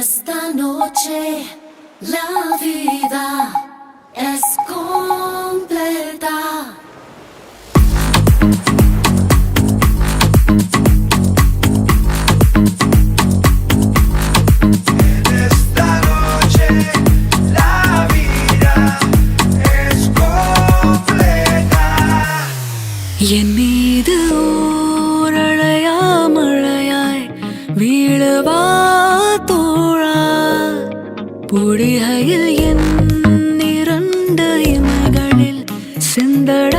Esta noche la vida es completa. Esta noche la vida es completa. என் மீது ஓரழையா மழையாய் வீழவா தோழா புடிகையில் என் இரண்டு இமைகளில் சிந்தட